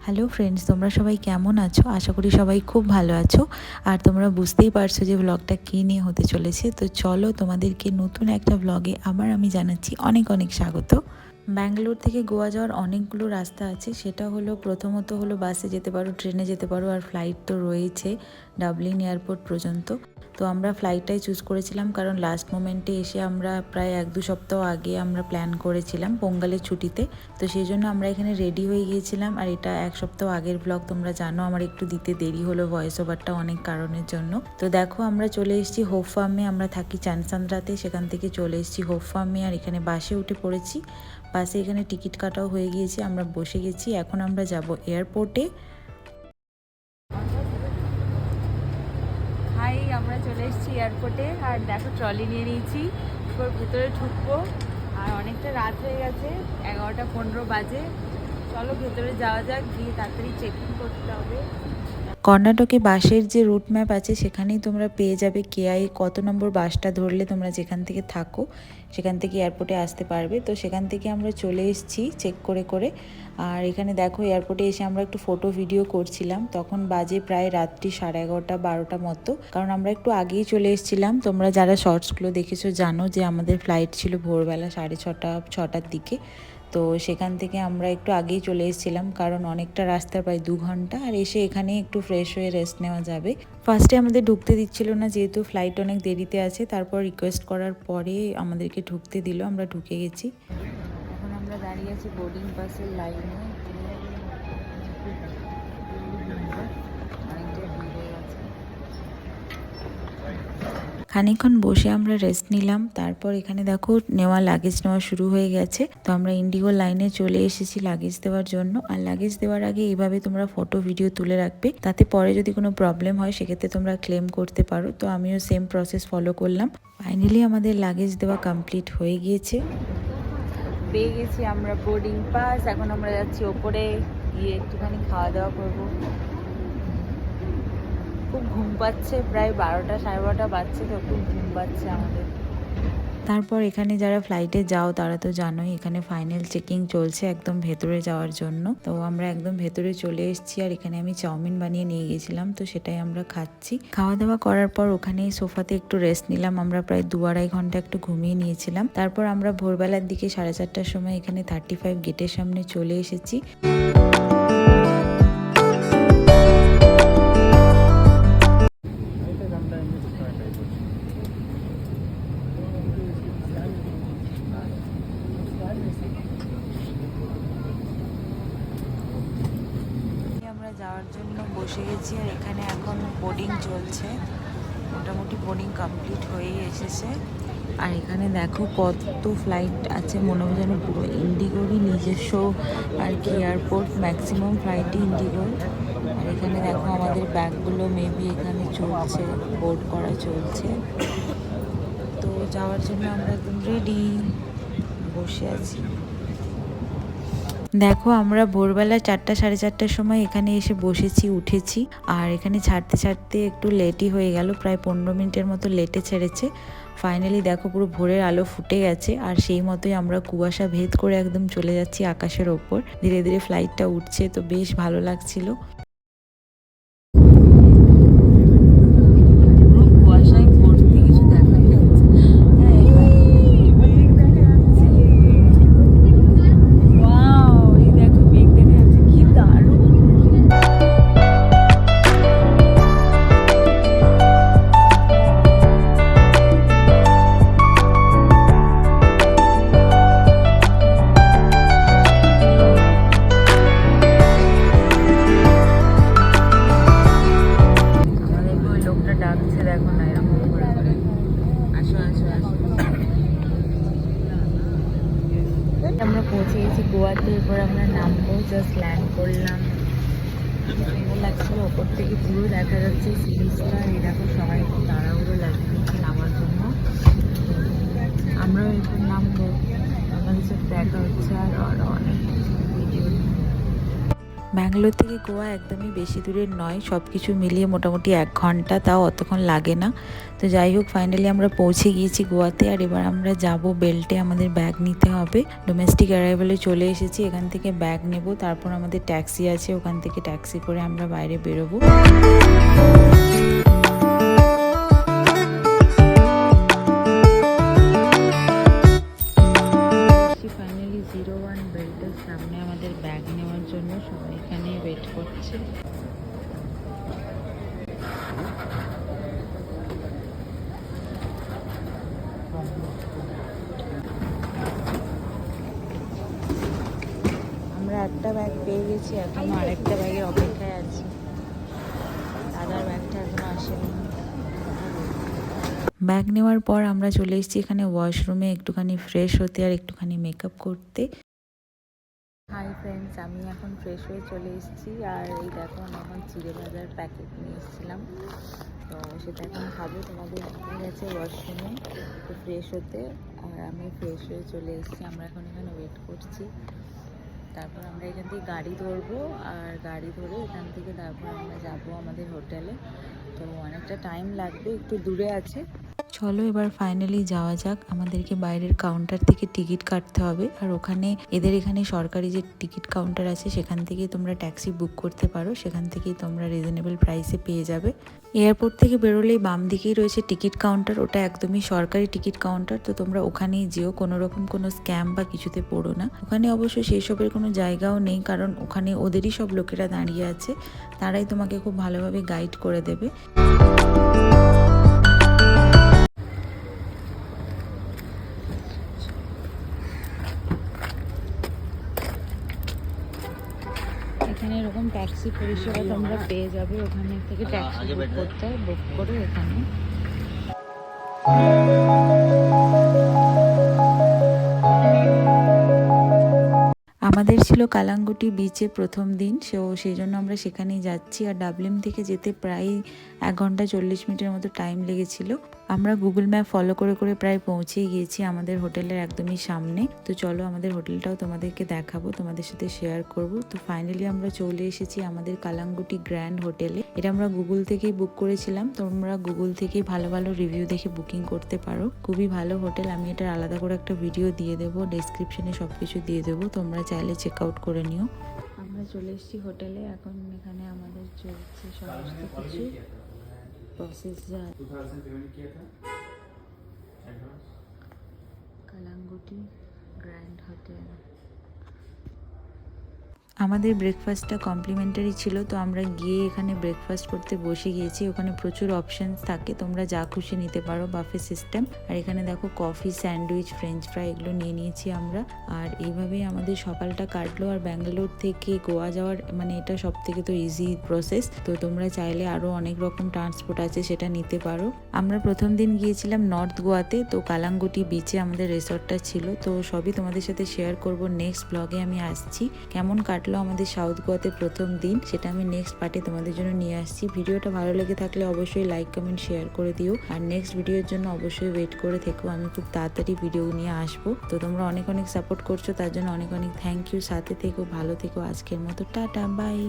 Hello friends, তোমরা সবাই কেমন আছো? আশা করি সবাই খুব ভালো আছো। আর তোমরা বুঝতেই পারছো যে ব্লগটা কী নিয়ে হতে চলেছে। তো চলো, তোমাদেরকে নতুন একটা ব্লগে আবার আমি জানাচ্ছি অনেক অনেক স্বাগত। ব্যাঙ্গালোর থেকে গোয়া যাওয়ার অনেকগুলো রাস্তা আছে। সেটা হলো প্রথমত হলো বাসে যেতে পারো, ট্রেনে যেতে পারো, আর ফ্লাইট তো রয়েছে ডাবলিন এয়ারপোর্ট পর্যন্ত। তো আমরা ফ্লাইটটাই চুজ করেছিলাম কারণ লাস্ট মোমেন্টে এসে আমরা প্রায় 1-2 সপ্তাহ আগে আমরা প্ল্যান করেছিলাম পোঙ্গালের ছুটিতে। তো সেই জন্য আমরা এখানে রেডি হয়ে গিয়েছিলাম। আর এটা 1 সপ্তাহ আগের ব্লগ, তোমরা জানো আমার একটু দিতে দেরি হলো ভয়েস ওভারটা অনেক কারণের জন্য। তো দেখো, আমরা চলে এসেছি হোপ ফার্মে। আমরা থাকি চানসান্দ্রাতে, সেখান থেকে চলে এসেছি হোপ ফার্মে। আর এখানে বাসে উঠে পড়েছি। বাসে এখানে টিকিট কাটাও হয়ে গিয়েছে, আমরা বসে গেছি। এখন আমরা যাব এয়ারপোর্টে। হাই, আমরা চলে এসেছি এয়ারপোর্টে। আর দেখো, ট্রলি নিয়ে নিয়েছি, এরপর ভেতরে ঢুকবো। আর অনেকটা রাত হয়ে গেছে, 11:15 বাজে। চলো ভেতরে যাওয়া যাক, গিয়ে তাড়াতাড়ি চেক ইন করতে হবে। কর্ণাটকে বাসের যে রুট ম্যাপ আছে সেখানেই তোমরা পেয়ে যাবে কেআই কত নম্বর বাসটা ধরলে তোমরা যেখান থেকে থাকো সেখান থেকে এয়ারপোর্টে আসতে পারবে। তো সেখান থেকে আমরা চলে এসেছি চেক করে করে। আর এখানে দেখো, এয়ারপোর্টে এসে আমরা একটু ফটো ভিডিও করছিলাম। তখন বাজে প্রায় রাত্রি 11:30-12টা মতো, কারণ আমরা একটু আগেই চলে এসেছিলাম। তোমরা যারা শর্টসগুলো দেখেছো জানো যে আমাদের ফ্লাইট ছিল ভোরবেলা 6:30-6টার দিকে। তো সেখান থেকে আমরা একটু আগেই চলে এসেছিলাম কারণ অনেকটা রাস্তা, প্রায় 2 ঘন্টা। আর এসে এখানে একটু ফ্রেশ হয়ে রেস্ট নেওয়া যাবে। ফার্স্টে আমাদের ঢুকতে দিচ্ছিল না, যেহেতু ফ্লাইট অনেক দেরিতে আছে। তারপর রিকোয়েস্ট করার পরে আমাদেরকে ঢুকতে দিল, আমরা ঢুকে গেছি। এখন আমরা দাঁড়িয়ে আছি বোর্ডিং পাসের লাইনে। খানিকক্ষণ বসে আমরা রেস্ট নিলাম। তারপর এখানে দেখো, লাগেজ নেওয়া শুরু হয়ে গেছে। তো আমরা ইন্ডিগো লাইনে চলে এসেছি লাগেজ দেওয়ার জন্য। আর লাগেজ দেওয়ার আগে এইভাবে তোমরা ফটো ভিডিও তুলে রাখবে, তাতে পরে যদি কোনো প্রবলেম হয় সেক্ষেত্রে তোমরা ক্লেম করতে পারো। তো আমিও সেম প্রসেস ফলো করলাম। ফাইনালি আমাদের লাগেজ দেওয়া কমপ্লিট হয়ে গিয়েছে। পেয়ে গেছি আমরা বোর্ডিং পাস। এখন আমরা যাচ্ছি ওপরে, গিয়ে একটুখানি খাওয়া দাওয়া করবো। খুব ঘুম পাচ্ছে, প্রায় 12টা-12:30 বাজছে, তো খুব ঘুম পাচ্ছে আমাদের। তারপর এখানে যারা ফ্লাইটে যাও তারা তো জানোই, এখানে ফাইনাল চেকিং চলছে একদম ভেতরে যাওয়ার জন্য। তো আমরা একদম ভেতরে চলে এসেছি। আর এখানে আমি চাউমিন বানিয়ে নিয়ে গেছিলাম, তো সেটাই আমরা খাচ্ছি। খাওয়া দাওয়া করার পর ওখানে সোফাতে একটু রেস্ট নিলাম। আমরা প্রায় 2-2.5 ঘন্টা একটু ঘুমিয়ে নিয়েছিলাম। তারপর আমরা ভোরবেলার দিকে 4:30টার সময় এখানে 35 গেটের সামনে চলে এসেছি। আমরা যাওয়ার জন্য বসে গেছি। আর এখানে এখন বোর্ডিং চলছে, মোটামুটি বোর্ডিং কমপ্লিট হয়েই এসেছে। আর এখানে দেখো কত ফ্লাইট আছে, মনে হয় যেন পুরো ইন্ডিগোরই নিজস্ব আর কি এয়ারপোর্ট। ম্যাক্সিমাম ফ্লাইটই ইন্ডিগোর। আর এখানে দেখো আমাদের ব্যাগগুলো মেবি এখানে চলছে, বোর্ড করা চলছে। তো যাওয়ার জন্য আমরা একদম রেডি, বসে আছি। দেখো, আমরা ভোরবেলা 4টা-4:30টার সময় এখানে এসে বসেছি, উঠেছি। আর এখানে ছাড়তে ছাড়তে একটু লেটই হয়ে গেল, প্রায় 15 মিনিটের মতো লেটে ছেড়েছে। ফাইনালি দেখো, পুরো ভোরের আলো ফুটে গেছে। আর সেই মতোই আমরা কুয়াশা ভেদ করে একদম চলে যাচ্ছি আকাশের ওপর। ধীরে ধীরে ফ্লাইটটা উঠছে, তো বেশ ভালো লাগছিল। আমরা পৌঁছে গেছি গোয়াতে। এরপর আমরা নামবো, জাস্ট ল্যান্ড করলাম। সুন্দর লাগছিল, ওপর থেকে পুরো দেখা যাচ্ছে সিরিজটা। এই দেখো, সবাই একটু তাড়াহুড়ো লাগছে নামার জন্য। আমরাও এরপর নামবো, আমাদের সাথে দেখা হচ্ছে। আর অনেক ভিডিও ব্যাঙ্গালোর থেকে গোয়া একদমই বেশি দূরের নয়, সব কিছু মিলিয়ে মোটামুটি 1 ঘন্টা, তাও অতক্ষণ লাগে না। তো যাই হোক, ফাইনালি আমরা পৌঁছে গিয়েছি গোয়াতে। আর এবার আমরা যাব বেল্টে, আমাদের ব্যাগ নিতে হবে। ডোমেস্টিক অ্যারাইভালে চলে এসেছি, এখান থেকে ব্যাগ নেব, তারপর আমাদের ট্যাক্সি আছে, ওখান থেকে ট্যাক্সি করে আমরা বাইরে বেরোবো। ফাইনালি 01 বেল্টের সামনে আমাদের ব্যাগ নেওয়ার জন্য সবাই এখানে ওয়েট করছে। আমরা একটা ব্যাগ পেয়ে গেছি, এখনো আরেকটা ব্যাগের অপেক্ষায় আছি। দাদার ব্যাগটা এখনো আসেনি। ব্যাগ নেওয়ার পর আমরা চলে এসেছি এখানে ওয়াশরুমে একটুখানি ফ্রেশ হতে আর একটুখানি মেকআপ করতে। হাই ফ্রেন্ডস, আমি এখন ফ্রেশ হয়ে চলে এসেছি। আর এই দেখো, আমি এখন চিড়ে ভাজার প্যাকেট নিয়ে এসেছিলাম, তো সেটা এখন খাবো। তোমাদের দেখা গেছে ওয়াশরুমে একটু ফ্রেশ হতে, আর আমি ফ্রেশ হয়ে চলে এসেছি। আমরা এখন এখানে ওয়েট করছি, তারপর আমরা এখান থেকে গাড়ি ধরবো, আর গাড়ি ধরে এখান থেকে তারপর আমরা যাবো আমাদের হোটেলে। তো অনেকটা টাইম লাগবে, একটু দূরে আছে। চলো এবার ফাইনালি যাওয়া যাক। আমাদেরকে বাইরের কাউন্টার থেকে টিকিট কাটতে হবে, আর ওখানে এদের এখানে সরকারি যে টিকিট কাউন্টার আছে সেখান থেকে তোমরা ট্যাক্সি বুক করতে পারো, সেখান থেকেই তোমরা রিজনেবল প্রাইসে পেয়ে যাবে। এয়ারপোর্ট থেকে বেরোলেই বাম দিকেই রয়েছে টিকিট কাউন্টার, ওটা একদমই সরকারি টিকিট কাউন্টার। তো তোমরা ওখানেই যেও, কোনো রকম কোনো স্ক্যাম বা কিছুতে পড়ো না। ওখানে অবশ্য সেই সবের কোনো জায়গাও নেই, কারণ ওখানে ওদেরই সব লোকেরা দাঁড়িয়ে আছে, তারাই তোমাকে খুব ভালোভাবে গাইড করে দেবে। এখানে এরকম ট্যাক্সি পরিষেবা তোমরা পেয়ে যাবে, ওখানে থেকে ট্যাক্সি বুক করতে হয়, বুক করে এখানে। আমাদের ছিল কালাঙ্গুটি বিচে প্রথম দিন, সেই জন্য আমরা সেখানেই যাচ্ছি। আর ডাবলিম থেকে যেতে প্রায় 1 ঘন্টা 40 মিনিটের মতো টাইম লেগেছিল। আমরা গুগল ম্যাপ ফলো করে করে প্রায় পৌঁছেই গিয়েছি আমাদের হোটেলের একদমই সামনে। তো চলো আমাদের হোটেলটাও তোমাদেরকে দেখাবো, তোমাদের সাথে শেয়ার করব। তো ফাইনালি আমরা চলে এসেছি আমাদের কালাঙ্গুটি গ্র্যান্ড হোটেলে। এটা আমরা গুগল থেকেই বুক করেছিলাম, তোমরা গুগল থেকেই ভালো ভালো রিভিউ দেখে বুকিং করতে পারো। খুবই ভালো হোটেল, আমি এটার আলাদা করে একটা ভিডিও দিয়ে দেবো, ডেসক্রিপশনে সবকিছু দিয়ে দেবো, তোমরা চাইলে চেক আউট করে নিও। আমরা চলে এসেছি হোটেলে, এখন এখানে আমাদের চলছে সমস্ত কিছু প্রসেস। যা কালাঙ্গুটি গ্র্যান্ড হোটেল। আমাদের ব্রেকফাস্টটা কমপ্লিমেন্টারি ছিল, তো আমরা গিয়ে এখানে ব্রেকফাস্ট করতে বসে গিয়েছি। ওখানে প্রচুর অপশানস থাকে, তোমরা যা খুশি নিতে পারো, বাফে সিস্টেম। আর এখানে দেখো কফি, স্যান্ডউইচ, ফ্রেঞ্চ ফ্রাই এগুলো নিয়ে নিয়েছি আমরা। আর এইভাবেই আমাদের সকালটা কাটলো। আর ব্যাঙ্গালোর থেকে গোয়া যাওয়ার মানে এটা সব থেকে তো ইজি প্রসেস। তো তোমরা চাইলে আরও অনেক রকম ট্রান্সপোর্ট আছে, সেটা নিতে পারো। আমরা প্রথম দিন গিয়েছিলাম নর্থ গোয়াতে, তো কালাঙ্গুটি বিচে আমাদের রিসর্টটা ছিল। তো সবই তোমাদের সাথে শেয়ার করব নেক্সট ব্লগে। আমি আসছি কেমন কাটলো আমাদের সাউথ গোয়াতে প্রথম দিন, সেটা আমি নেক্সট পার্টে তোমাদের জন্য নিয়ে আসছি। ভিডিওটা ভালো লেগে থাকলে অবশ্যই লাইক, কমেন্ট, শেয়ার করে দিও। আর নেক্সট ভিডিওর জন্য অবশ্যই ওয়েট করে থেকো, আমি খুব তাড়াতাড়ি ভিডিও নিয়ে আসবো। তো তোমরা অনেক অনেক সাপোর্ট করছো, তার জন্য অনেক অনেক থ্যাংক ইউ। সাথে থেকো, ভালো থেকো। আজকের মতো টাটা, বাই।